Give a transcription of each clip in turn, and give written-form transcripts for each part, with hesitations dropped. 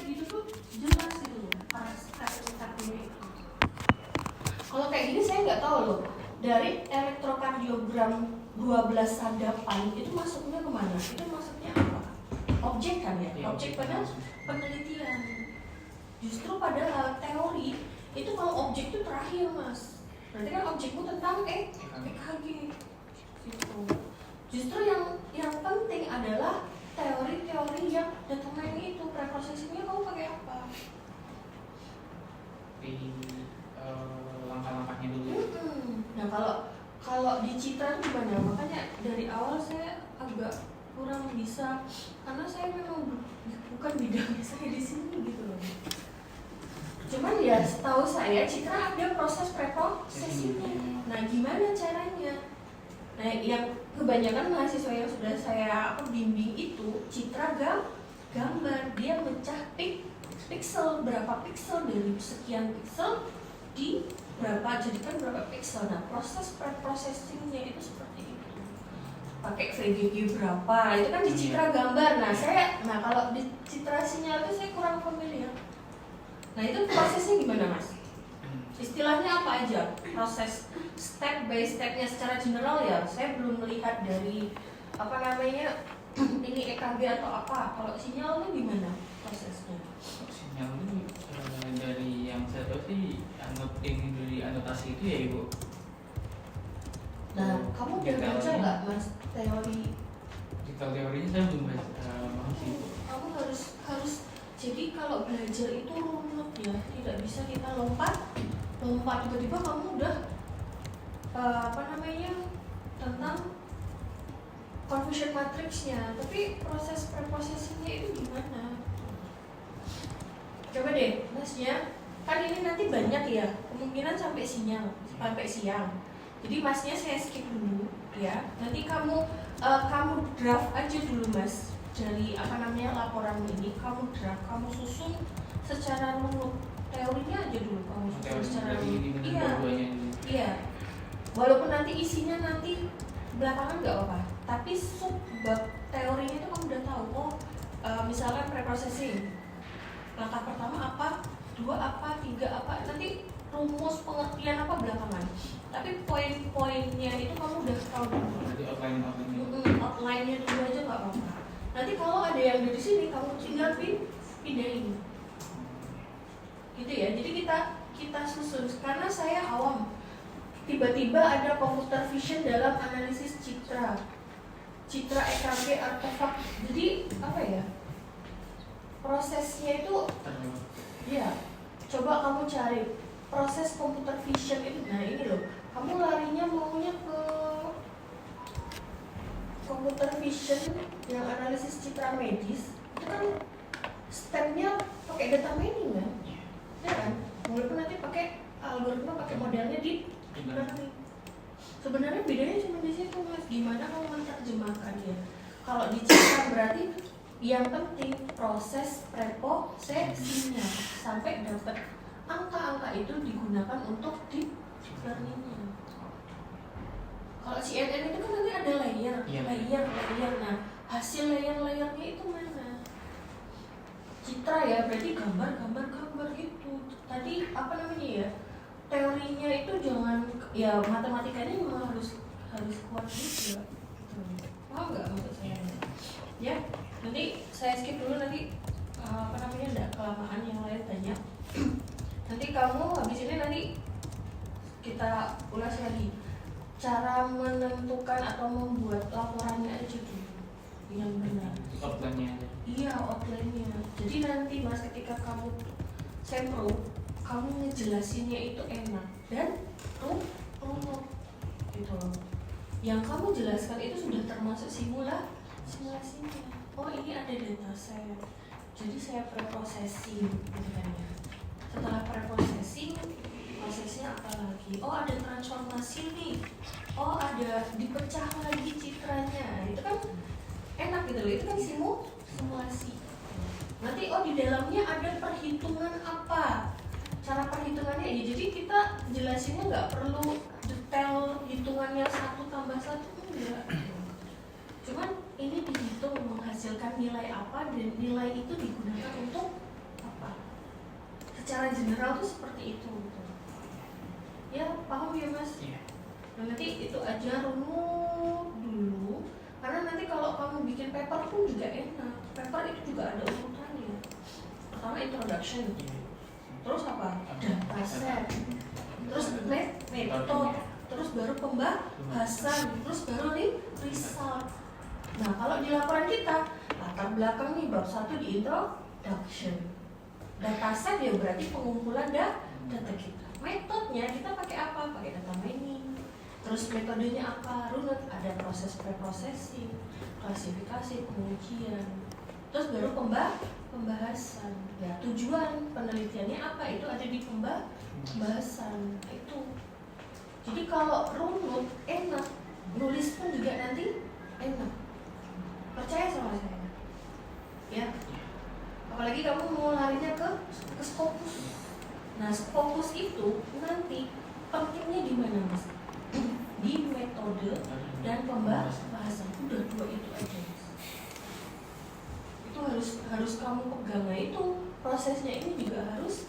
gitu tuh jelas gitu loh para step-stepnya itu. Kalau kayak gini saya nggak tahu loh, dari elektrokardiogram 12 sadapan itu masuknya kemana? Itu masuknya apa? Objek kan ya? Objek pada penelitian. Justru pada teori itu kalau objek itu terakhir mas. Berarti kan objekmu tentang EKG gitu. Justru yang penting adalah teori-teori yang data mining itu, preprocessingnya kamu pakai apa? Langkah-langkahnya dulu. Nah kalau di Citra itu gimana? Makanya dari awal saya agak kurang bisa karena saya memang bukan bidangnya saya di sini gitu loh. Cuman ya setahu saya Citra ada proses preprocessingnya. Nah gimana caranya? Nah yang kebanyakan mahasiswa yang sudah saya bimbing itu Citra gambar, dia mecah pixel, berapa pixel dari sekian pixel di berapa, jadikan berapa pixel. Nah proses preprocessingnya itu seperti itu, pakai VGG berapa, itu kan di Citra gambar. Nah kalau di Citra sinyal itu saya kurang familiar. Nah itu prosesnya gimana mas? Istilahnya apa aja? Proses step by stepnya secara general ya, saya belum melihat dari apa namanya ini EKG atau apa. Kalau sinyalnya gimana prosesnya? Sinyal ini dari yang saya tahu sih dari anotasi itu ya ibu. Nah kamu udah baca nggak mas teori? Detail teorinya saya belum paham sih ibu. Kamu harus jadi kalau belajar itu runut ya, tidak bisa kita lompat tiba-tiba kamu udah tentang confusion matrixnya, tapi proses preprocessingnya itu gimana? Coba deh masnya, kan ini nanti banyak ya kemungkinan sampai siang. Jadi masnya saya skip dulu ya, nanti kamu draft aja dulu mas dari laporan ini, kamu draft, kamu susun secara runut. Teorinya aja dulu kamu susun secara runut. Iya. Walaupun nanti isinya nanti belakangan nggak apa-apa, tapi subbab teorinya itu kamu udah tahu. Misalkan preprocessing, langkah pertama apa, 2 apa, 3 apa, nanti rumus pengertian apa belakangan. Tapi poin-poinnya itu kamu udah tahu dulu. Nanti Outline-nya dulu aja nggak apa-apa. Nanti kalau ada yang dari sini kamu tinggal pindahin. Gitu ya. Jadi kita susun, karena saya awam. Tiba-tiba ada computer vision dalam analisis Citra EKG artefak. Jadi apa ya? Prosesnya itu ya, coba kamu cari proses computer vision itu. Nah ini loh, kamu larinya maunya ke computer vision yang analisis citra medis. Itu kan stepnya pakai data mining kan? Ya kan? Walaupun nanti pakai algoritma, pakai modelnya di learning. Sebenarnya bedanya cuma di situ mas, gimana kamu menerjemahkannya. Kalau di citra berarti yang penting proses preprocessingnya sampai dapat angka-angka itu digunakan untuk deep learningnya. Kalau CNN itu kan nanti ada layer. Nah hasil layer-layernya itu mana? Citra ya berarti gambar gitu. Tadi teorinya itu jangan ya, matematikanya memang harus kuat juga. Paham nggak maksud saya? Ya, nanti saya skip dulu, nanti enggak kelamaan, yang lain tanya. Nanti kamu habis ini nanti kita ulas lagi cara menentukan atau membuat laporannya aja dulu yang benar. Outline-nya. Iya, outline-nya. Jadi nanti mas ketika kamu sempro, kamu ngejelasinnya itu enak dan runut gitu loh. Yang kamu jelaskan itu sudah termasuk simulasinya. Oh ini ada data set, jadi saya preprocessing gitu kan ya. Setelah preprocessing, prosesnya apa lagi? Oh ada transformasi nih. Oh ada dipecah lagi citranya. Itu kan enak gitu loh. Itu kan simulasi. Nanti di dalamnya ada perhitungan apa? Cara perhitungannya ya. Jadi kita jelasinnya nggak perlu detail hitungannya 1 tambah 1 enggak. Cuman ini dihitung menghasilkan nilai apa dan nilai itu digunakan untuk secara general tuh seperti itu gitu. Ya paham ya mas? Iya. Nah, nanti itu aja runut dulu, karena nanti kalau kamu bikin paper pun juga enak. Paper itu juga ada urutannya. Pertama introduction, terus apa? Dataset, terus metode, terus baru pembahasan, terus baru result. Nah kalau di laporan kita latar belakang nih bab 1 di introduction, dataset ya berarti pengumpulan data kita. Metodenya kita pakai apa? Pakai data mining. Terus metodenya apa? Runut, ada proses pre-processing, klasifikasi, pengujian. Terus baru pembahasan. Ya, tujuan penelitiannya apa? Itu ada di pembahasan. Itu. Jadi kalau runut enak, nulis pun juga nanti enak. Percaya sama saya. Ya. Apalagi kamu mau larinya ke Scopus. Nah, Scopus itu nanti pentingnya di mana, Mas? Di metode dan pembahasan. Udah 2 itu aja, Mas. Itu harus kamu pegang. Nah, itu prosesnya ini juga harus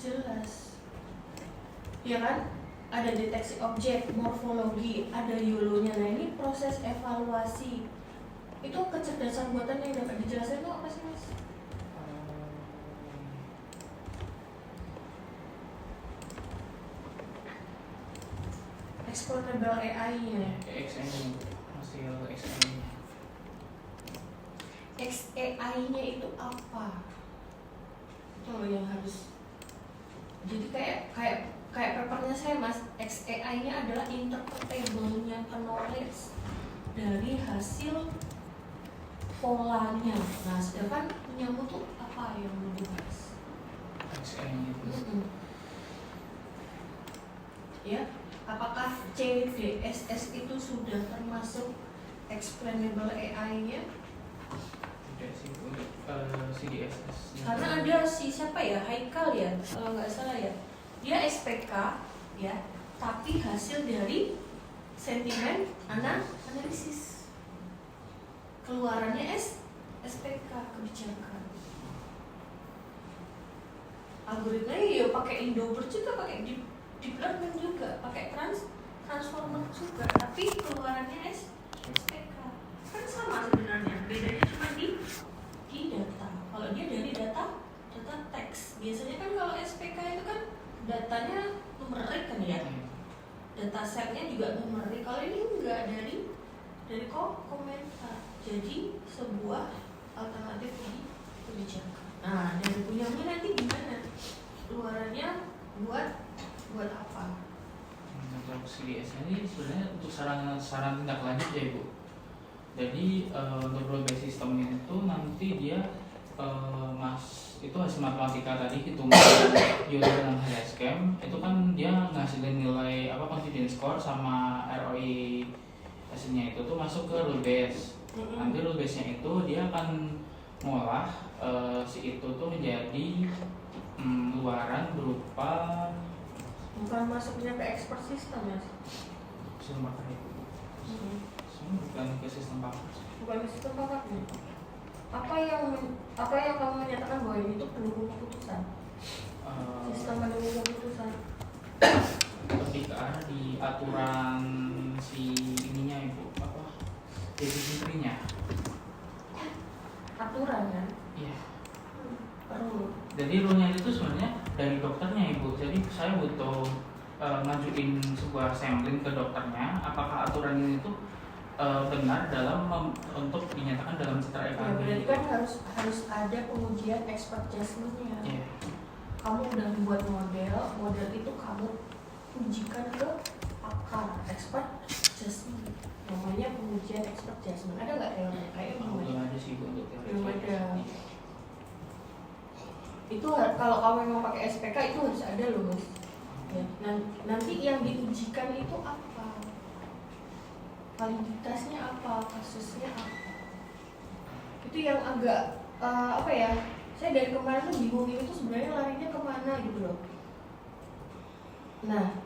jelas. Ya kan? Ada deteksi objek, morfologi, ada YOLO-nya. Nah, ini proses evaluasi. Itu kecerdasan buatan yang dapat dijelaskan itu apa sih, Mas? Explainable AI-nya. XAI, hasil XAI-nya. XAI-nya itu apa? Itu loh yang harus. Jadi kayak papernya saya, Mas. XAI-nya adalah interpretable-nya knowledge dari hasil polanya. Nah, sedangkan punyamu tuh apa yang mau dibahas? XAI itu. Ya, apakah CDSS itu sudah termasuk explainable AI-nya? Tidak sih untuk CDSS. Karena ada siapa ya, Haikal ya, kalau nggak salah ya, dia SPK ya, tapi hasil dari sentimen analisis, keluarannya SPK, kebijakan. Algoritmanya ya pakai Indobert juga, pakai deep learning juga, pakai transformer juga, tapi keluarannya SPK. Kan sama sebenarnya, bedanya cuma di data. Kalau dia dari data teks. Biasanya kan kalau SPK itu kan datanya numerik kan ya. Data setnya juga numerik. Kalau ini enggak, dari komentar. Jadi sebuah alternatif kebijakan. Nah, dari punyamu nanti gimana? Keluarannya buat apa? Untuk CDS ini sebenarnya untuk saran tindak lanjut ya Ibu. Jadi untuk role based system itu nanti dia itu hasil matematika tadi hitungan YOLO dengan HSCAM itu kan dia ngasilin nilai confidence score sama ROI hasilnya itu tuh masuk ke rule base. Nanti rule base nya itu dia akan ngolah si itu tuh menjadi luaran berupa bukan masuknya ke expert system ya? sistem pakar itu. Bukan ke sistem pakar. Bukan ke sistem pakar nih. Apa yang kamu menyatakan bahwa ini itu pendukung keputusan? Sistem pendukung keputusan. Lebih ke arah di aturan si ininya Ibu, definisinya. Aturan kan? Iya. Perlu. Jadi rule-nya itu sebenarnya dari dokternya Ibu. Jadi saya butuh ngajuin sebuah sampling ke dokternya. Apakah aturan ini tuh benar untuk dinyatakan dalam citra Ya, EKG? berarti kan harus ada pengujian expert judgment-nya. Yeah. Kamu udah membuat model itu kamu ujikan ke pakar expert judgment. Namanya pengujian expert judgment. Ada nggak teori kayak Belum gimana? ada sih Bu untuk teori. Belum ada. Itu kalau kamu mau pakai SPK itu harus ada loh Mas. Ya, nanti yang diujikan itu apa? Validitasnya apa? Kasusnya apa? Itu yang agak saya dari kemarin tuh bingung itu sebenarnya larinya kemana gitu loh. Nah,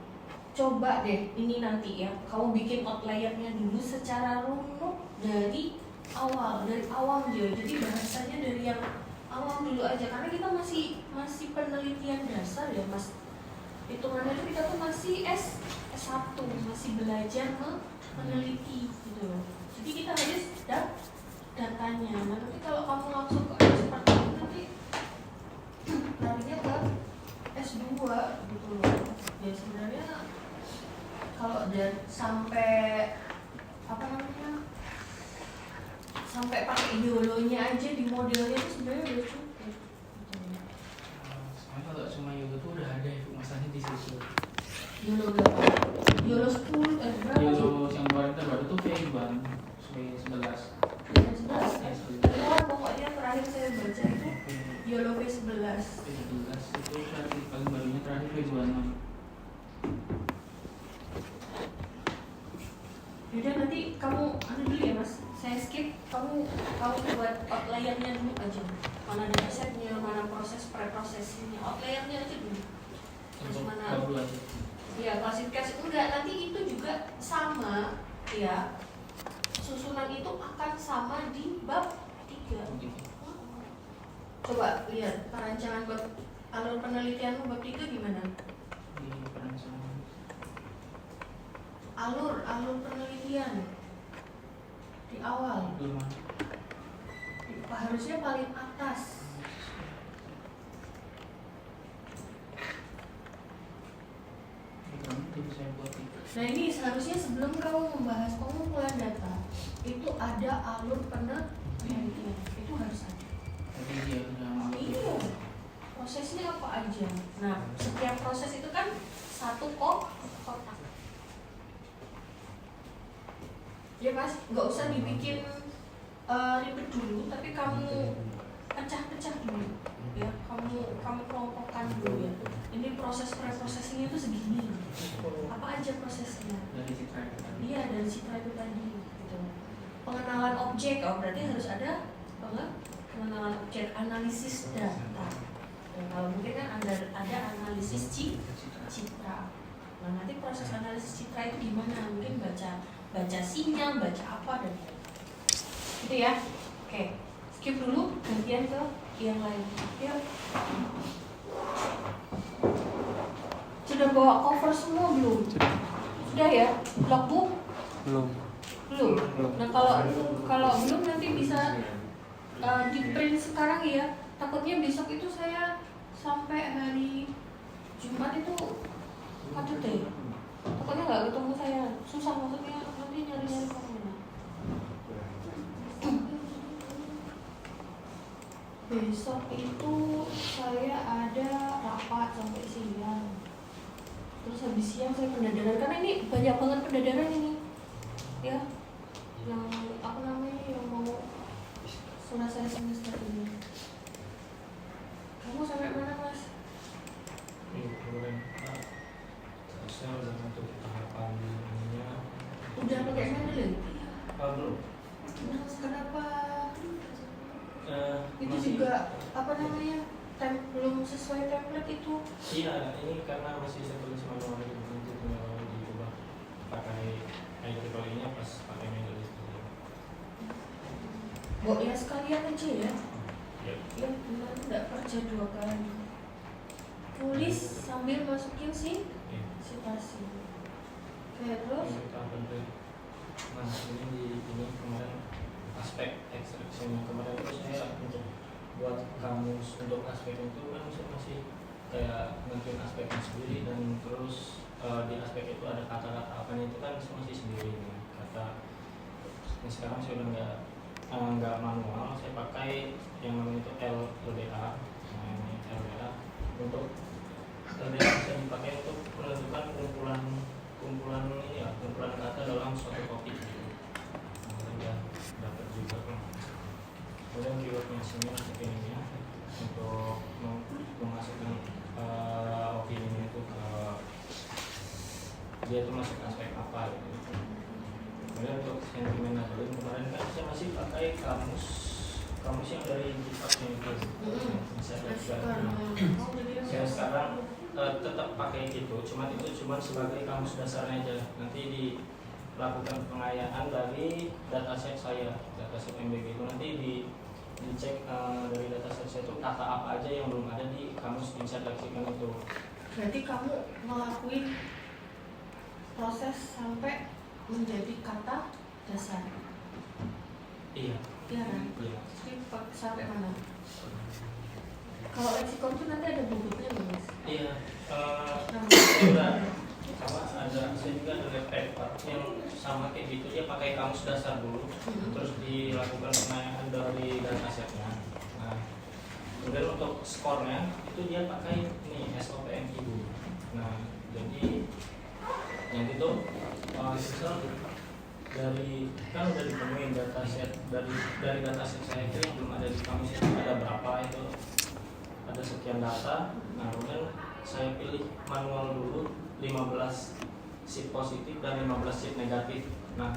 coba deh ini nanti ya, kamu bikin outlier-nya dulu secara runut dari awal aja. Jadi bahasanya dari yang awam dulu aja karena kita masih penelitian dasar ya mas. Hitungannya itu kita tuh masih S1, masih belajar meneliti gitu loh. Jadi kita harus datanya. Nah, nanti kalau kamu langsung ke seperti itu nanti larinya ke S2 gitu loh. Ya sebenarnya kalau sampai apa namanya, sampai pakai YOLO-nya aja di modelnya itu sebenarnya udah cukup. Soalnya kalau cuma yoga tuh udah ada ya, masalahnya di situ. YOLO berapa? YOLO 10 berapa sih? YOLO yang baru tuh V1, V11. Pokoknya terakhir saya baca itu YOLO V11. V11 itu versi paling barunya terakhir V26. Yaudah nanti kamu dulu ya mas, saya skip, kamu buat outlier-nya dulu aja. Mana ada resepnya, mana proses pre-prosesnya, outlier-nya aja dulu. Terus mana? Ya klasifikasi enggak, nanti itu juga sama ya. Susunan itu akan sama di bab 3. Coba lihat perancangan bab alur penelitianmu bab 3 gimana? Di perancangan. Alur penelitian di awal. Harusnya paling atas. Nah ini seharusnya sebelum kamu membahas pengumpulan data itu ada alur penelitian, itu harus ada. Iya. Prosesnya apa aja? Nah setiap proses itu kan satu kotak. Ya mas, nggak usah dibikin ribet dulu, tapi kamu pecah-pecah dulu, ya. Kamu kelompokkan dulu ya. Ini prosesnya itu segini. Apa aja prosesnya? Dari citra itu tadi. Iya, dari citra itu tadi. Gitu. Pengenalan objek, berarti harus ada pengenalan objek, analisis data. Dan kalau mungkin kan ada analisis citra. Nah nanti proses analisis citra itu gimana? Mungkin baca sinyal, baca apa dan gitu ya. Oke, skip dulu, gantian ke yang lain. Yuk. Sudah bawa cover semua belum? Sudah ya? Logbook? Belum. Nah kalau belum nanti bisa di print sekarang ya. Takutnya besok itu saya sampai hari Jumat itu padat deh. Takutnya nggak ketemu saya, susah maksudnya nanti nyari-nyari kemana. Besok itu saya ada rapat sampai siang. Terus habis siang saya pendadaran, karena ini banyak banget pendadaran ini, ya. Yang apa namanya, yang mau selesai semester ini. Kamu sampai mana mas? Saya udah untuk tahapan ininya. Udah pakai mana lagi? Belum. Nah, kenapa? Itu Masih, juga apa namanya? Belum sesuai template itu. Iya, ini karena masih saya tulis manual itu, nanti tinggal diubah pakai IEEE-nya pas pakai manual itu. Ya sekalian aja ya. Ya. Ya benar, nggak kerja 2 kali. Tulis sambil masukin citasi. Oke, terus? Ini tahapan itu. Nah, ini kemarin aspek ekstraksinya kemarin itu saya untuk buat kamus untuk aspek itu kan masih kayak nentuin aspeknya sendiri, dan terus di aspek itu ada kata-kata apa itu kan masih sendiri nih kata. Nah, sekarang saya udah nggak manual, saya pakai yang namanya itu LDA. Nah, ini LDA untuk LDA bisa dipakai untuk menentukan kumpulan ini ya, kumpulan kata dalam suatu topik gitu. Nah, dapat juga kan. Kemudian keywordnya sini opininya untuk memasukkan opini itu ke dia itu masuk aspek apa gitu. Kemudian untuk sentimen tadi kemarin kan saya masih pakai kamus yang dari Jepangnya itu. Bisa juga. Saya sekarang tetap pakai itu, cuma sebagai kamus dasarnya aja. Nanti dilakukan pengayaan dari dataset saya, dataset MBG itu nanti dicek dari dataset saya itu kata apa aja yang belum ada di kamus insert lexikan itu. Berarti kamu ngelakuin proses sampai menjadi kata dasar. Iya. Iya kan? Iya. Jadi sampai mana? Kalau leksikon tuh nanti ada bobotnya nggak, Mas? Iya. Nah, Juga sama ada saya juga ada paper yang sama kayak gitu, dia pakai kamus dasar dulu, terus dilakukan penanyaan dari datasetnya. Nah, kemudian untuk skornya itu dia pakai ini SOPMI dulu. Nah, jadi yang itu misal dari kan udah ditemuin dataset dari dataset saya itu yang belum ada di kamus itu ada berapa, itu ada sekian data. Nah, kemudian saya pilih manual dulu 15 sheet positif dan 15 sheet negatif. Nah,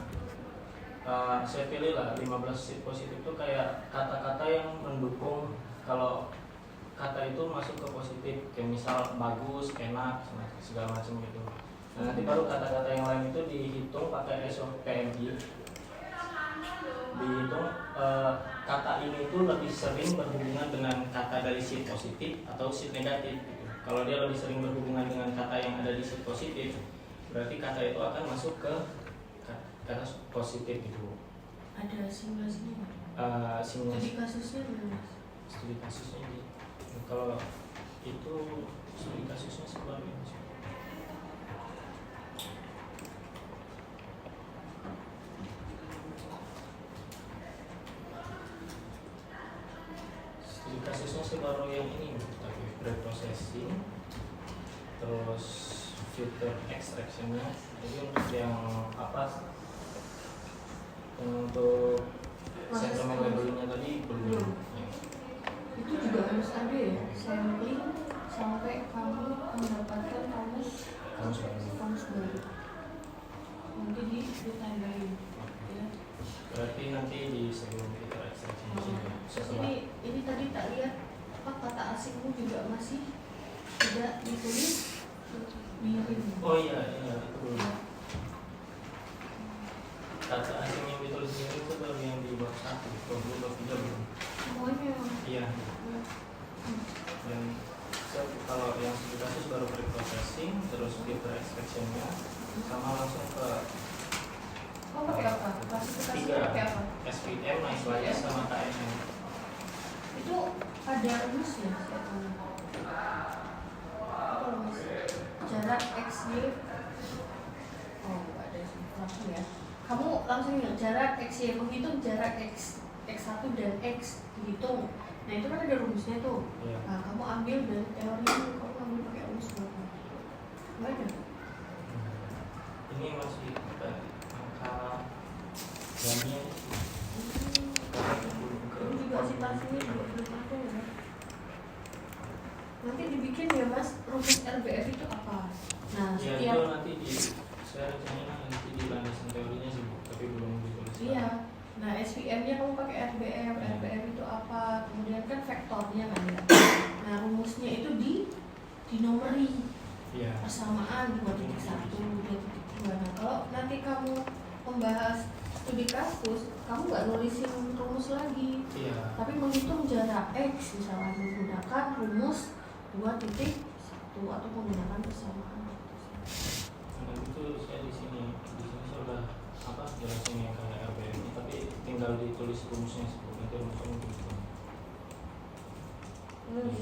saya pilih lah 15 sheet positif itu kayak kata-kata yang mendukung kalau kata itu masuk ke positif, kayak misal bagus, enak, segala macam gitu. Nah, nanti baru kata-kata yang lain itu dihitung pakai SOPMI. Dihitung kata ini itu lebih sering berhubungan dengan kata dari sheet positif atau sheet negatif gitu. Kalau dia lebih sering berhubungan dengan kata yang ada di sheet positif, berarti kata itu akan masuk ke kata positif gitu. ada simulasinya nggak? Simulasi Jadi kasusnya gimana, Mas? studi kasusnya ini. Kalau itu studi kasusnya sebenarnya studi kasusnya sih baru yang ini, tapi preprocessing, terus filter extractionnya. Jadi untuk yang apa, untuk sentiment labelingnya tadi belum. Ya. Itu juga harus ada ya, sampling sampai kamu mendapatkan kamus Kamus baru. baru. Nanti ditandain ya. Berarti nanti di sebelum filter extraction setelah Ini tadi tak lihat apa kata asingmu juga masih tidak ditulis biarin. oh iya itu belum. Kata asing yang ditulis ini itu baru yang di bab 1, 23 belum. Semuanya. Iya. Dan kalau yang studi kasus baru pre-processing, terus filter extractionnya, sama langsung ke Oh, pakai apa? Klasifikasinya tiga pakai apa? SPM, naik lagi sama KMM. Itu ada rumusnya, saya tahu. Apa rumus? Jarak XY. Oh, nggak ada sih. Langsung ya. Kamu langsung ya, jarak XY, menghitung jarak X1 dan X dihitung. Nah, itu kan ada rumusnya tuh. Iya. Nah, kamu ambil dari teorinya, kamu ambil pakai rumus berapa? Nggak ada. Ini masih ada angka jamnya. Ini juga citasinya juga belum ada ya. Nanti dibikin ya, Mas, rumus RBF itu apa? Nah, Ya setiap itu nanti saya rencananya nanti di landasan teorinya sih, tapi belum ditulis. iya. Nah, SVM-nya kamu pakai RBF. RBF itu apa? Kemudian kan vektornya kan ya. Nah, rumusnya itu dinomori. Iya. Persamaan 2.1, 2.2. Nah, kalau nanti kamu membahas studi kasus, kamu nggak nulisin rumus lagi, Iya. tapi menghitung jarak X misalnya menggunakan rumus 2.1 atau menggunakan persamaan. Nah itu saya di sini saya udah apa jelasin yang kayak RBM ini, tapi tinggal ditulis rumusnya sebelum itu rumusnya gitu. Terus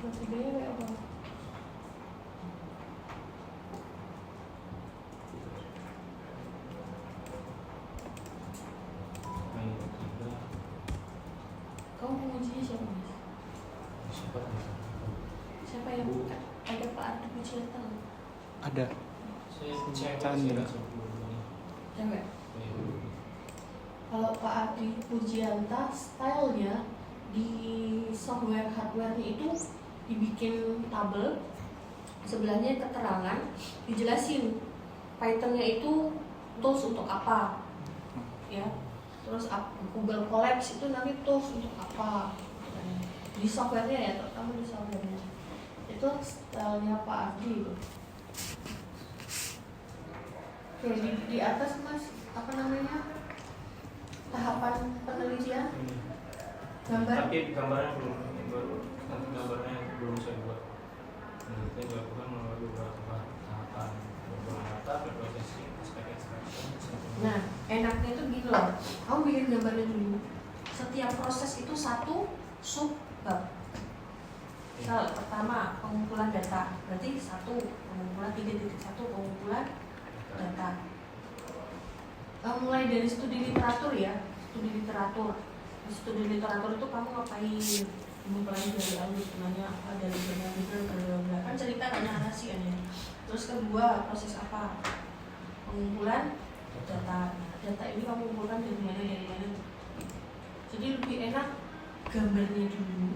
materinya kayak apa? Kamu pengujinya siapa, Mas? Siapa yang buka? Ada Pak Ardi Pujiata? Ada. Saya cek Chandra. Cewek? Kalau Pak Ardi Pujianta, stylenya di software hardware-nya itu dibikin tabel, sebelahnya keterangan, dijelasin Python-nya itu tools untuk apa, ya. Terus Google Colabs itu nanti tools untuk apa, di software-nya ya, terutama di software-nya. Itu stylenya Pak Ardi itu. Oke, di atas, Mas, apa namanya, tahapan penelitian Gambar. Tapi gambarnya belum baru, nanti gambarnya belum saya buat. Nanti dilakukan melalui beberapa tahapan pengumpulan data, preprocessing, aspek extraction. Nah, enaknya itu gitu loh. Kamu bikin gambarnya dulu. Setiap proses itu satu sub bab. Misal pertama pengumpulan data, berarti satu pengumpulan 3.1 pengumpulan data. Mulai dari studi literatur ya, studi literatur. Di studi literatur itu kamu ngapain? Mempelajari dari alur sebenarnya apa, dari jurnal kan cerita kan narasi kan ya. Terus kedua proses apa? Pengumpulan data. Data ini kamu kumpulkan dari mana. Jadi lebih enak gambarnya dulu.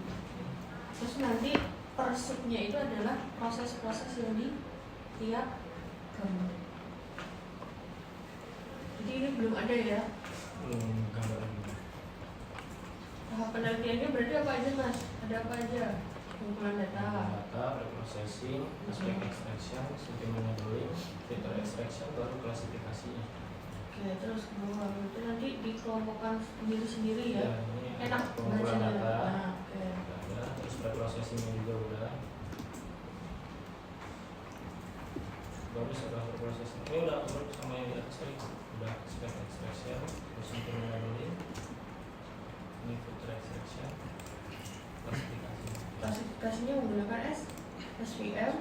Terus nanti persubnya itu adalah proses-proses yang di tiap gambar. Jadi ini belum ada ya. Gambar ini. Tahap penelitiannya berarti apa aja mas? Ada apa aja? Pengumpulan data, preprocessing, aspek extraction, sentimen modeling, filter extraction, baru klasifikasinya. oke, terus ke bawah itu nanti dikelompokkan sendiri-sendiri ya. Ini Enak pengumpulan bacanya. data. Nah, oke. Ada, terus preprocessingnya juga udah. Baru setelah preprocessing ini udah urut sama yang di atas tadi. Udah aspek extraction, terus sentimen modeling, ini filter extraction, klasifikasi. Klasifikasinya menggunakan SVM. SVM,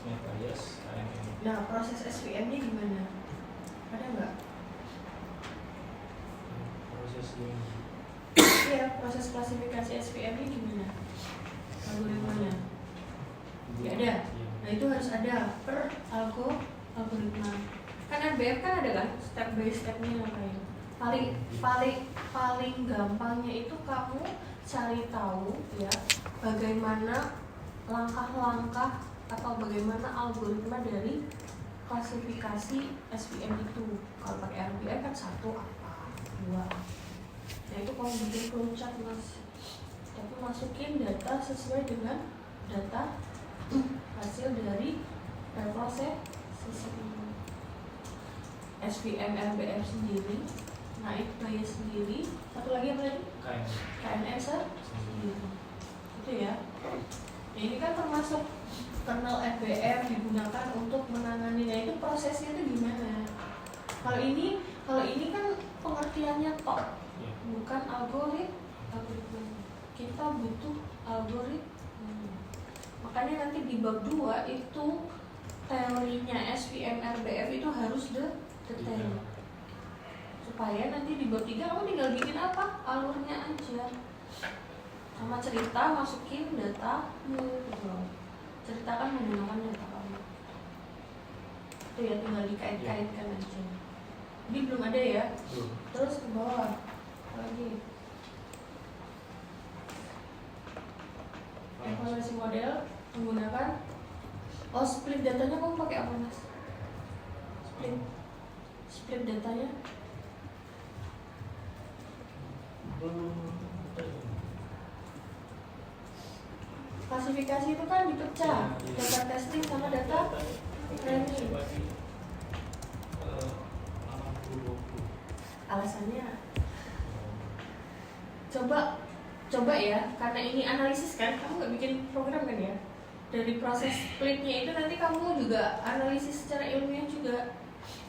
net bias, KMM. Nah, proses SVM-nya gimana? Ada nggak? Processing. Iya, proses klasifikasi SVM-nya gimana? Algoritmanya? Nggak ada. Nah itu harus ada per algoritma. Kan RBF kan ada kan step by stepnya namanya. Paling gampangnya itu kamu cari tahu ya bagaimana langkah-langkah atau bagaimana algoritma dari klasifikasi SVM itu. Kalau pakai RBF kan satu apa, dua. Nah itu kamu bikin flowchart mas. Tapi masukin data sesuai dengan data hasil dari proses SVM RBF sendiri, naik bias sendiri, satu lagi apa lagi? KNN sendiri. Itu ya. Nah, ini kan termasuk kernel RBF digunakan untuk menangani. Nah itu prosesnya itu gimana? Kalau ini kan pengertiannya tok, bukan algoritma. Kita butuh algoritma. Makanya nanti di bab 2 itu teorinya SVM RBF itu harus detail. Supaya nanti di bab 3 kamu tinggal bikin apa? Alurnya aja. Sama cerita masukin datamu gitu. Ceritakan menggunakan data kamu. Itu ya tinggal dikait-kaitkan aja. Ini belum ada ya? Terus ke bawah lagi. Evaluasi model menggunakan split datanya kamu pakai apa mas? Split datanya klasifikasi itu kan dipecah data testing sama data training. Alasannya coba ya, karena ini analisis kan, kamu nggak bikin program kan ya. Dari proses splitnya itu nanti kamu juga analisis secara ilmiah juga.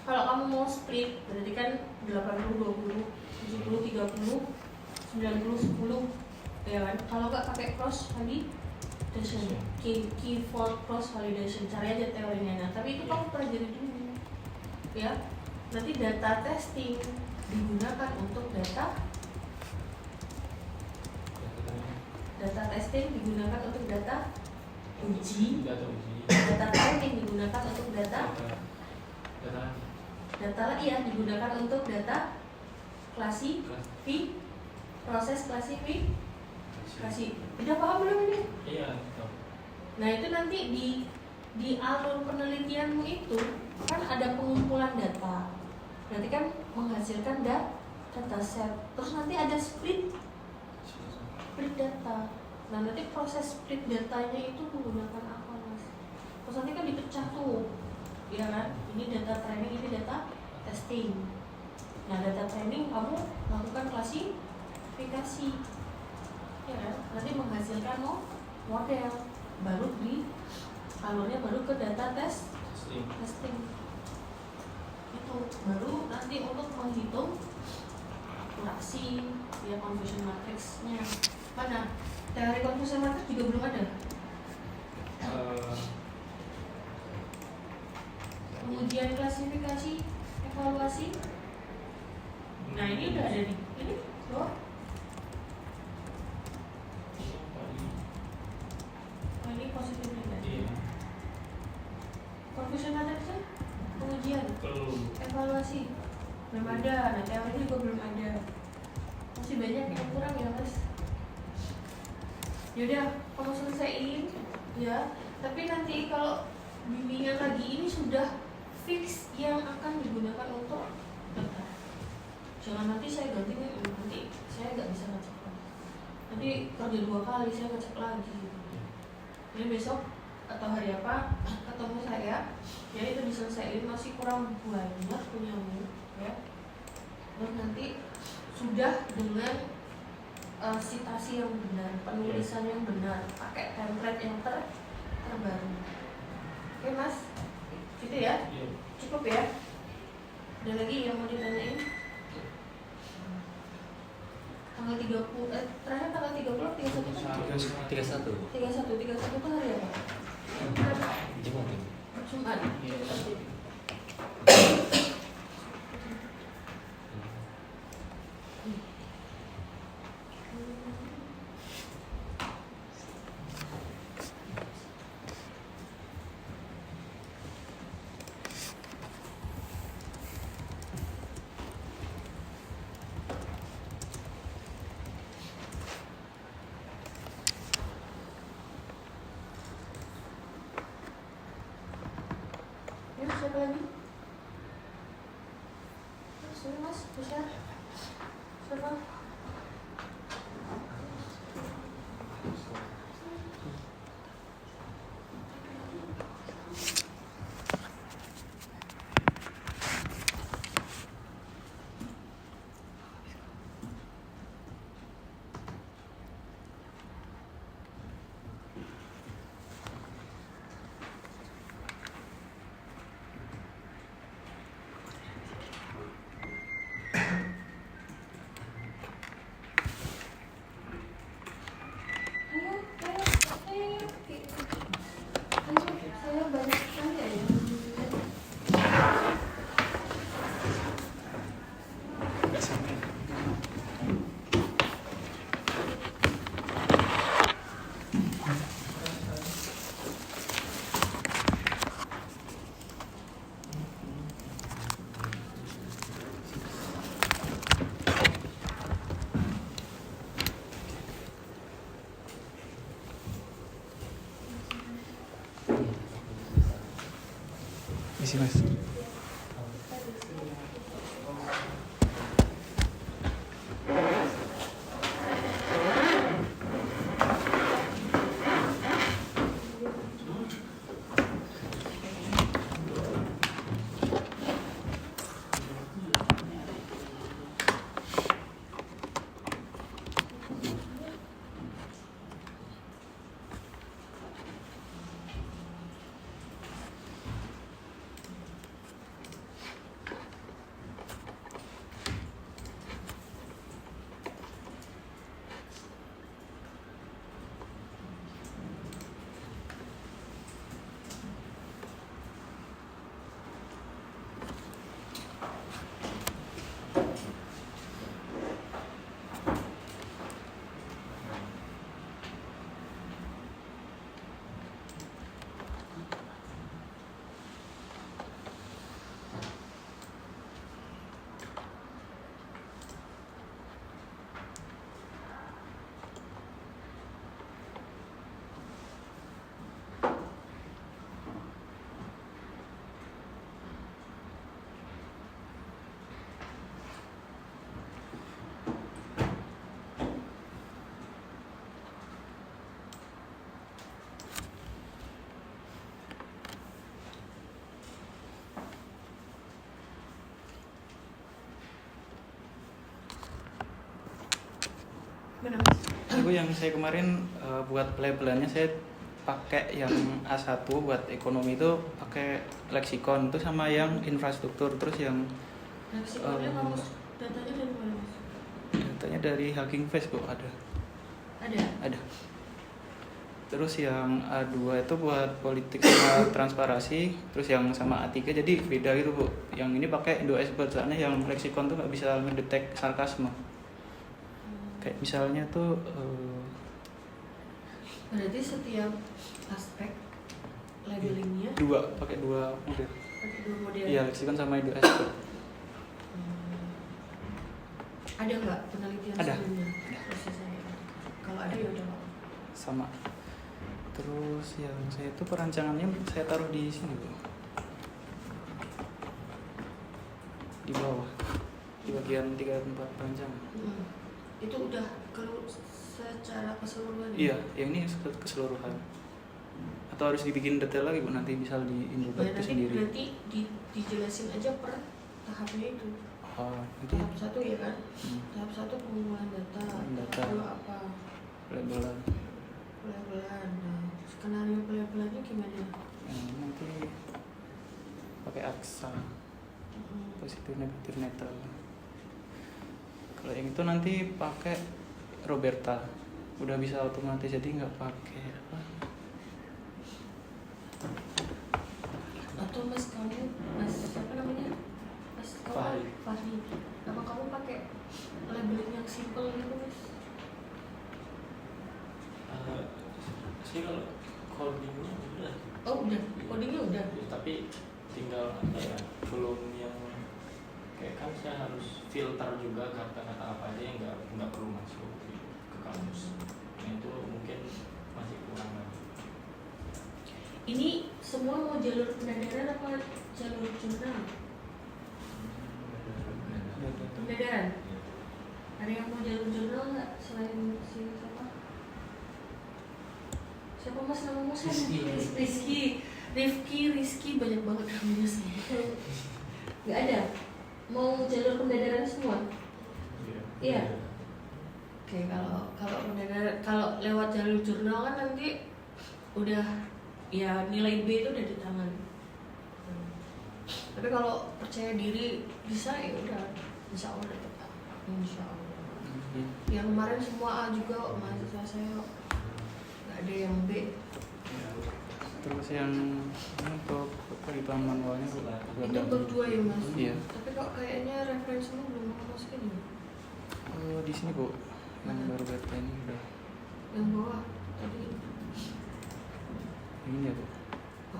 Kalau kamu mau split berarti kan 80-20, 70-30, 90-10 ya kan. Kalau nggak pakai cross validation, keyword cross validation, cari aja teorinya. Nah tapi itu kamu pelajari dulu ya. Nanti data testing digunakan untuk data testing digunakan untuk data uji, data training digunakan untuk data digunakan untuk data proses klasifikasi. Udah paham belum ini? Iya. Nah itu nanti di alur penelitianmu itu kan ada pengumpulan data, berarti kan menghasilkan data set. Terus nanti ada split data. Nah nanti proses split datanya itu menggunakan apa mas? Terus nanti kan dipecah tuh, ya kan? Ini data training, ini data testing. Nah data training kamu lakukan klasifikasi. ya kan? Nanti menghasilkan model baru alurnya baru ke data testing itu baru nanti untuk menghitung akurasi ya confusion matrixnya. Mana teori confusion matrix juga belum ada. Pengujian klasifikasi evaluasi, nah ini udah ada di ini loh. Oh, ini positif negatif. Confusion matrix pengujian evaluasi belum ada, nah teori juga belum ada, masih banyak yang kurang ya mas. Yaudah kamu selesaiin ya, tapi nanti kalau bimbingan lagi ini sudah fix yang akan digunakan untuk data. Jangan nanti saya ganti nih, nanti saya nggak bisa ngecek lagi. Nanti kerja 2 kali saya ngecek lagi. Ini besok atau hari apa ketemu saya, ya itu diselesaikan, masih kurang banyak punyamu ya. Terus nanti sudah dengan citasi yang benar, penulisan yang benar, pakai template yang terbaru. Oke mas, gitu ya, cukup ya. Ada lagi yang mau ditanyain? Tanggal 30, terakhir tanggal 30, 31 itu hari apa? Jumat. Siapa lagi? Sini mas, bisa? Siapa? Isi mas. Bu, yang saya kemarin buat pelabelannya saya pakai yang A1 buat ekonomi itu pakai leksikon, terus sama yang infrastruktur, terus yang Leksikonnya kamu datanya dari mana Mas? datanya dari Hugging Face Bu, ada. Terus yang A2 itu buat politik sama transparansi, terus yang sama A3 jadi beda gitu Bu. Yang ini pakai Indo Expert, soalnya yang leksikon tuh nggak bisa ngedetek sarkasme. Kayak misalnya tuh Berarti setiap aspek labelingnya pakai dua model. pakai 2 model. Iya, leksikon sama Indo Expert. Ada nggak penelitian Ada. sebelumnya? Prosesnya. Kalau ada ya udah. Sama. Terus yang saya itu perancangannya saya taruh di sini Bu. Di bawah. Di bagian 3 tempat perancangan. Itu udah kalau secara keseluruhan. Iya, yang ini keseluruhan. Atau harus dibikin detail lagi Bu, nanti bisa di Indobat Nanti itu sendiri. berarti dijelasin aja per tahapnya itu. Oh, nanti Tahap 1 ya kan? Tahap 1 pengumpulan data. Data. Tahap 2 apa? labelan. Pelabelan. Nah, skenario pelabelannya gimana? Nanti pakai aksa positif negatif netral. Kalau yang itu nanti pakai Roberta, udah bisa otomatis, jadi nggak pakai apa. Atau Mas siapa namanya? Mas Fahri. Fahri. Apa kamu pakai labeling yang simple gitu Mas? Sih kalau codingnya udah. Oh udah, codingnya udah. Tapi tinggal apa ya, belum yang kayak kan saya harus filter juga kata-kata apa aja yang nggak perlu masuk ke kamus. Nah itu mungkin masih kurang lagi. Ini semua mau jalur pendadaran apa jalur jurnal? Pendadaran. Ada yang mau jalur jurnal nggak selain si siapa? Siapa Mas namamu? Rizky banyak banget namanya saya. Nggak ada. Mau jalur pendadaran semua? Iya. Oke, kalau pendadaran, kalau lewat jalur jurnal kan nanti udah ya nilai B itu udah di tangan. Tapi kalau percaya diri bisa ya udah, insya Allah tetap. Insya Allah. Yang kemarin semua A juga mahasiswa saya nggak ada yang B. Terus yang untuk perhitungan manualnya Bu, Itu berdua ya Mas. Iya. Tapi kok kayaknya referensinya belum mau masukin ya? Di sini Bu, yang baru beta ini udah Yang bawah tadi. ini ya Bu.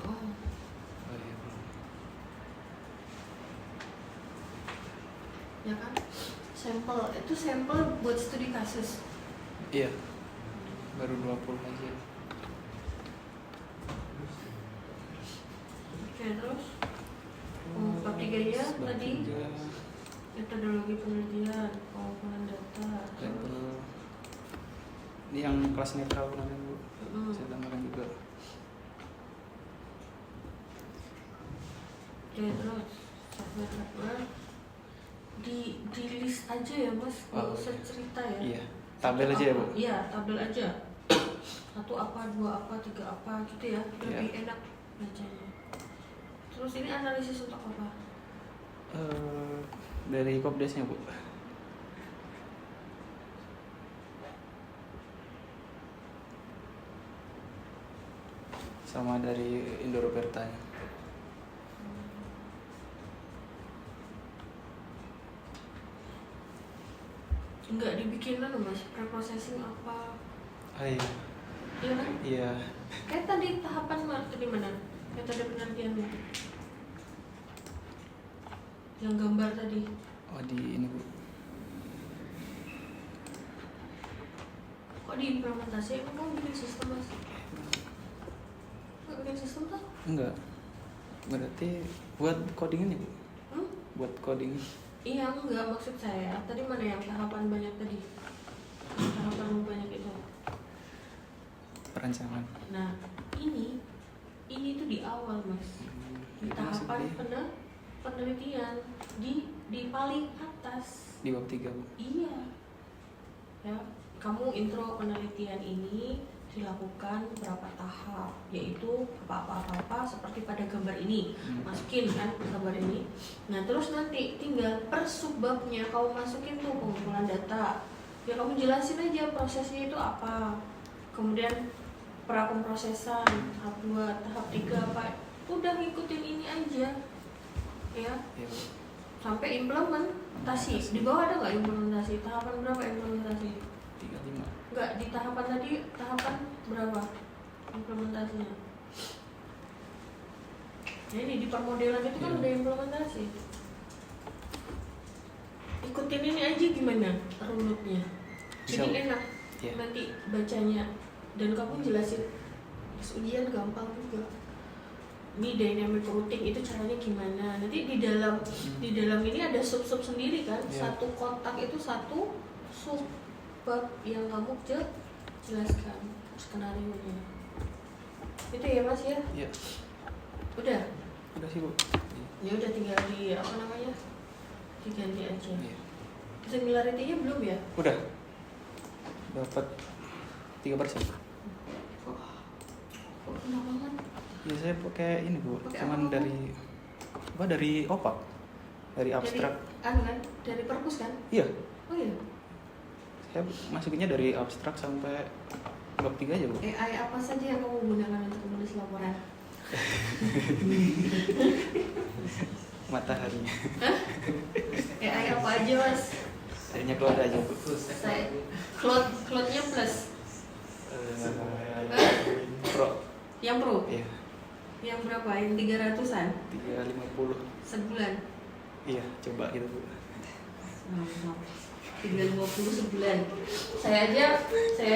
Oh. Oh iya Bu. Ya kan? Sampel buat studi kasus. Iya. Baru 20 aja. Oke, terus bab 3-nya tadi metodologi penelitian, pengumpulan data. Label. Ini yang kelas netral kemarin Bu. Saya tambahkan juga. Oke, terus software di list aja ya Mas, nggak usah cerita ya. Iya. Tabel aja ya Bu. Iya, tabel aja. 1 apa, 2 apa, 3 apa gitu ya, lebih enak bacanya. Terus ini analisis untuk apa? Dari Kopdesnya Bu. Sama dari Indo Robertanya. Enggak dibikin kan Mas, preprocessing apa? Iya. Iya kan? Iya. Kayak tadi tahapan tadi mana? Metode penelitiannya. Yang gambar tadi. Oh di ini Bu. Kok diimplementasi? Emang kamu bikin sistem Mas? Nggak bikin sistem tuh? Enggak. Berarti buat coding ini Bu. Buat coding. Iya enggak, maksud saya tadi mana yang tahapan banyak tadi? Tahapan banyak itu. Perancangan. Nah, ini tuh di awal Mas. Di tahapan penelitian di paling atas. Di bab 3 Bu. Iya. Ya, kamu intro penelitian ini dilakukan berapa tahap, yaitu apa seperti pada gambar ini, masukin kan gambar ini. Nah terus nanti tinggal per subbabnya kamu masukin tuh pengumpulan data, ya kamu jelasin aja prosesnya itu apa, kemudian pra-pemrosesan tahap 2, tahap 3 apa, udah ngikutin ini aja ya sampai implementasi. Di bawah ada nggak implementasi? Tahapan berapa implementasi? 35. Enggak, di tahapan tadi tahapan berapa implementasinya? Nah, ini di permodelan itu kan udah implementasi. Ikutin ini aja gimana runutnya. Jadi enak nanti bacanya, dan kamu jelasin pas ujian gampang juga. Ini dynamic routing itu caranya gimana. Nanti di dalam ini ada sub-sub sendiri kan. Satu kotak itu satu subbab yang kamu jelaskan skenario-nya. Itu ya Mas ya? Iya. Udah sih Bu. Ya udah tinggal di apa namanya? Diganti aja. Iya. Similarity-nya belum ya? Udah. Dapat 3%. Kok enak banget? Ya saya pakai ini Bu, Pakai cuman apa? dari OPAK, dari abstrak. Dari perpus kan? Iya, Oh iya. saya masukinnya dari abstrak sampai bab 3 aja Bu. AI apa saja yang kamu gunakan untuk menulis laporan? Matahari. AI apa aja Mas? Sayanya Claude aja Bu. Saya Claude-nya plus. Pro. Yang pro? Iya, Yang berapa? Yang 300-an? 350. Sebulan? Iya, coba gitu Bu. 350 sebulan. Saya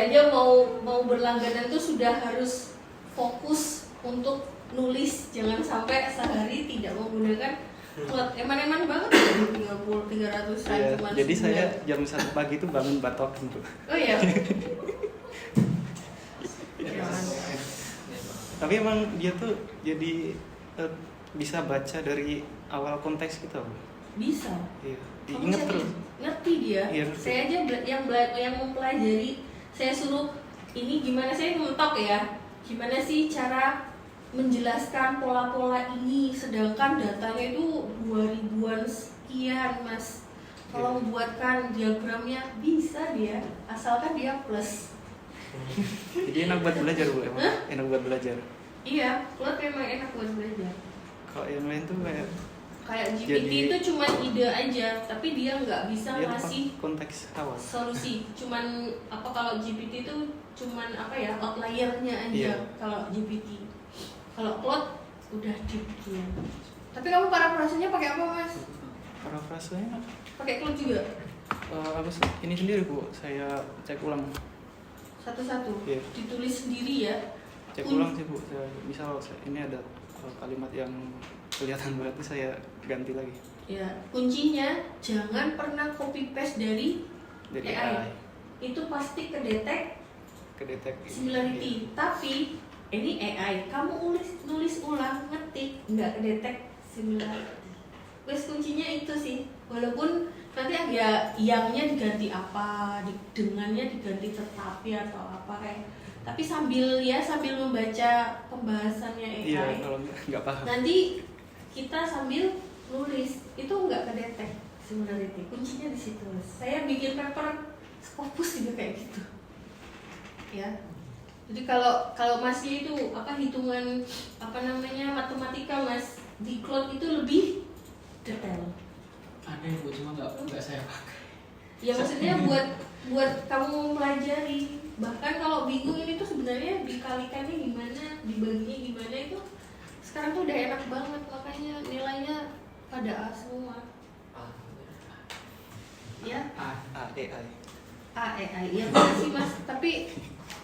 aja mau berlangganan tuh sudah harus fokus untuk nulis, jangan sampai sehari tidak menggunakan Claude. Eman-eman banget 300-an Iya, cuma jadi sebulan. saya jam 1 pagi itu bangun batok Bu. Oh iya. Tapi emang dia tuh jadi bisa baca dari awal konteks kita Bu. Bisa. Iya, Kamu diinget serius? terus. Ngerti dia. Iya, ngerti. Saya aja yang mempelajari, saya suruh ini gimana, saya mentok ya. Gimana sih cara menjelaskan pola-pola ini, sedangkan datanya itu 2000-an sekian Mas. Kalau membuatkan diagramnya bisa dia, asalkan dia plus. Jadi enak buat belajar Bu, emang. Enak buat belajar. Iya, Claude memang enak buat belajar. Kalau yang lain tuh Kayak GPT Jadi- itu cuma ide aja, tapi dia nggak bisa dia ngasih konteks awal. solusi. Cuman apa, kalau GPT itu cuman apa ya, outliernya aja. Iya. Kalau GPT, kalau Claude udah deepnya. Tapi kamu parafrasenya pakai apa Mas? Parafrasenya Pakai Claude juga? ini sendiri Bu, saya cek ulang. Satu-satu? Iya. Ditulis sendiri ya? Cek ulang sih Bu. Misal ini ada kalimat yang kelihatan berat itu saya ganti lagi Ya, kuncinya jangan pernah copy paste dari dari AI. AI. Itu pasti kedetek Kedetek similarity. Tapi ini AI, kamu nulis ulang, ngetik, nggak kedetek similarity. Wes kuncinya itu sih. Walaupun nanti ya yangnya diganti apa, dengannya diganti tetapi atau apa kayak. Tapi sambil membaca pembahasannya AI. Iya, kalau nggak paham. Nanti kita sambil nulis itu nggak kedetek similarity. Kuncinya di situ. Saya bikin paper Scopus juga kayak gitu. Ya. Jadi kalau masih itu apa, hitungan apa namanya, matematika Mas, di Claude itu lebih detail. Ada yang Bu, cuma nggak saya pakai. Ya maksudnya buat kamu mempelajari. Bahkan kalau bingung ini tuh sebenarnya dikalikannya gimana, dibaginya gimana, itu sekarang tuh udah enak banget, makanya nilainya pada A semua. Ya, AI. AI. Ya makasih Mas.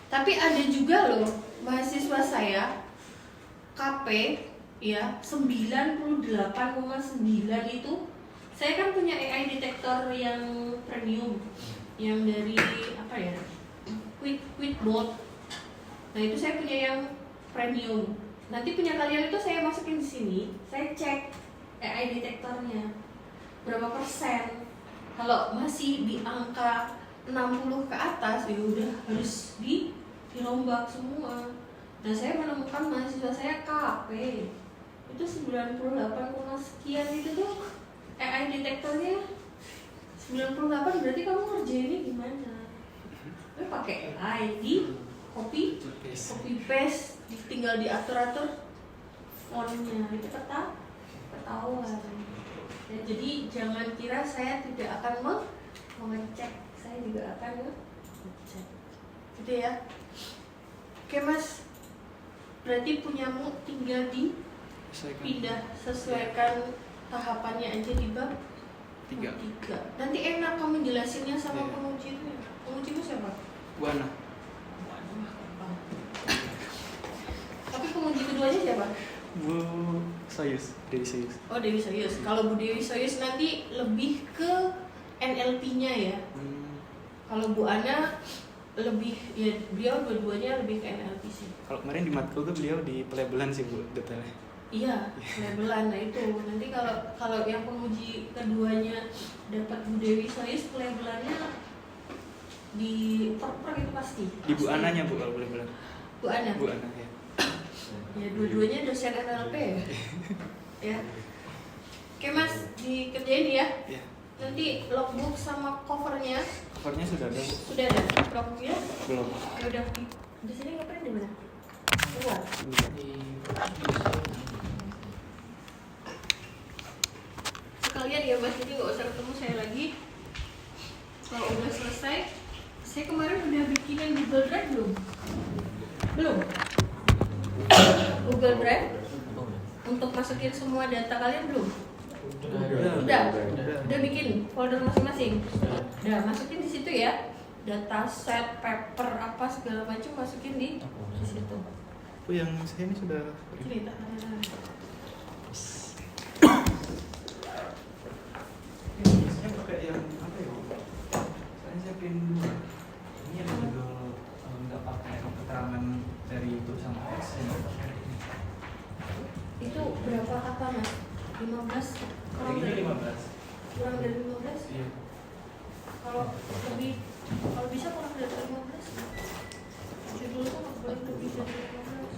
Tapi ada juga loh mahasiswa saya KP ya 98,9 itu. Saya kan punya AI detektor yang premium, yang dari apa ya, Quickbot. Nah itu saya punya yang premium. Nanti punya kalian itu saya masukin di sini, saya cek AI detektornya berapa persen. Kalau masih di angka 60 ke atas ya udah harus dirombak semua. Nah saya menemukan mahasiswa saya KP itu 98, sekian itu tuh AI detektornya 98, berarti kamu ngerjainnya gimana? Lu pakai AI di copy paste, tinggal diatur-atur fontnya, itu ketahuan. Ya, jadi jangan kira saya tidak akan mengecek, saya juga akan ngecek. Gitu ya. Oke Mas, berarti punyamu tinggal pindah sesuaikan tahapannya aja di bab 3. Nanti enak kamu jelasinnya sama pengujinya. Pengujimu siapa? Bu Ana. Tapi penguji keduanya siapa? Bu Soyuz, Dewi Soyuz. Oh Dewi Soyuz. Kalau Bu Dewi Soyuz nanti lebih ke NLP-nya ya. Kalau Bu Ana lebih, ya beliau dua-duanya lebih ke NLP sih. Kalau kemarin di matkul tuh beliau di pelabelan sih Bu detailnya. Iya, labelan. Nah itu nanti kalau yang penguji keduanya dapat Bu Dewi Soyuz, labelannya di per itu pasti. Di Bu Ananya Bu kalau pelabelan. Bu Ana. Bu Ana ya. Ya dua-duanya dosen NLP ya. Ya. Oke Mas, dikerjain ya. Iya. Nanti logbook sama covernya Covernya sudah ada. sudah ada. Logbooknya Belum. ya udah di sini ngapain di mana? Keluar. Sekalian ya Mas, jadi nggak usah ketemu saya lagi. Kalau udah selesai, saya kemarin udah bikinin Google Drive belum? Belum. Google Drive untuk masukin semua data kalian belum? Udah bikin folder masing-masing. Udah masukin di situ ya. Data set, paper apa segala macam masukin di situ. Oh yang saya ini sudah. Sini tangan. Biasanya pakai yang apa ya? Saya pin dulu. Ini yang Google nggak pakai keterangan dari itu sama X ya. Itu berapa kata Mas? 15 kurang Ini dari 15. kurang dari 15? Iya. Kalau bisa kurang dari 15. Judul tuh nggak boleh lebih dari 15.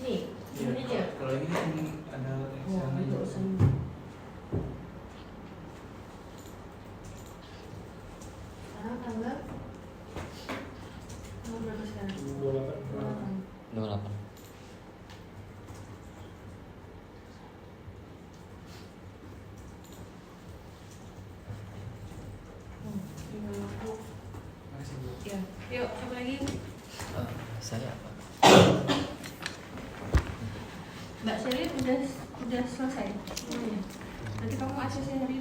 Nih, ini aja. Kalau ini kan ada Wah, teksnya. nggak usah. Sekarang tanggal berapa sekarang? 28. Ya, yuk, apa lagi? Saya apa? Mbak Shelly udah selesai semuanya. Nanti kamu aksesnya hari